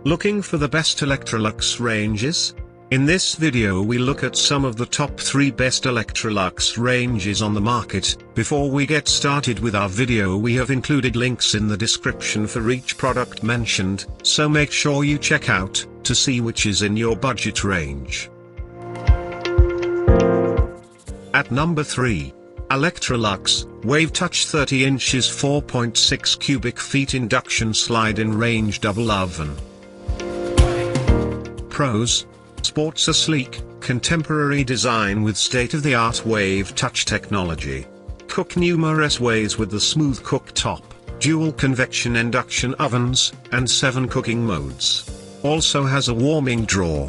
Looking for the best Electrolux ranges? In this video we look at some of the top 3 best Electrolux ranges on the market. Before we get started with our video, we have included links in the description for each product mentioned, so make sure you check out, to see which is in your budget range. At number 3. Electrolux Wave-Touch 30 inches 4.6 cubic feet induction slide-in range double oven. Pros: sports a sleek, contemporary design with state-of-the-art Wave-Touch technology. Cook numerous ways with the smooth cooktop, dual convection induction ovens, and 7 cooking modes. Also has a warming drawer.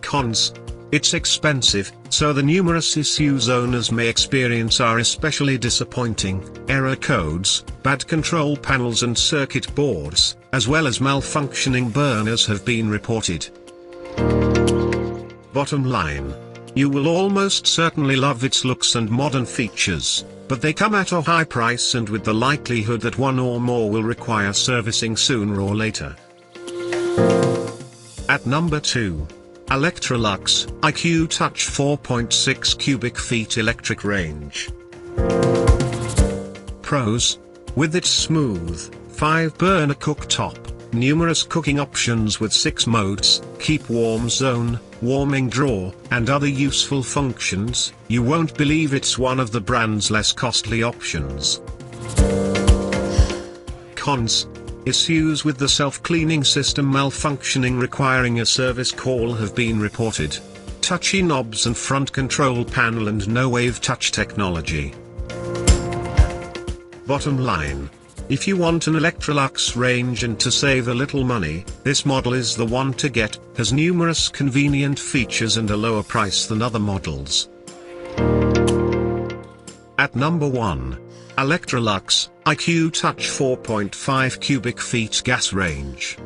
Cons: it's expensive, so the numerous issues owners may experience are especially disappointing. Error codes, bad control panels and circuit boards, as well as malfunctioning burners have been reported. Bottom line: you will almost certainly love its looks and modern features, but they come at a high price and with the likelihood that one or more will require servicing sooner or later. At number 2. Electrolux IQ Touch 4.6 cubic feet electric range. Pros: with its smooth, 5-burner cooktop, numerous cooking options with 6 modes, keep warm zone, warming drawer, and other useful functions, you won't believe it's one of the brand's less costly options. Cons: issues with the self-cleaning system malfunctioning requiring a service call have been reported. Touchy knobs and front control panel and no Wave-Touch technology. Bottom line: if you want an Electrolux range and to save a little money, this model is the one to get, has numerous convenient features and a lower price than other models. At number 1. Electrolux IQ Touch 4.5 cubic feet gas range.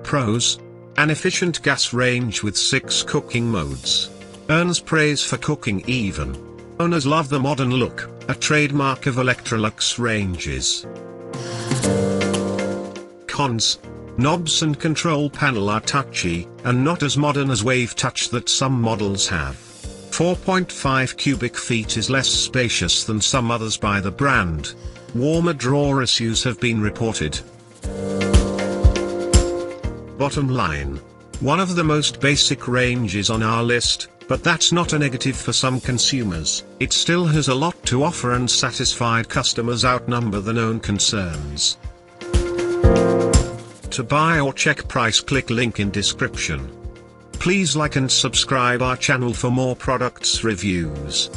Pros: an efficient gas range with 6 cooking modes. Earns praise for cooking even. Owners love the modern look, a trademark of Electrolux ranges. Cons: knobs and control panel are touchy, and not as modern as Wave-Touch that some models have. 4.5 cubic feet is less spacious than some others by the brand. Warmer drawer issues have been reported. Bottom line: one of the most basic ranges on our list, but that's not a negative for some consumers. It still has a lot to offer and satisfied customers outnumber the known concerns. To buy or check price, click link in description. Please like and subscribe our channel for more products reviews.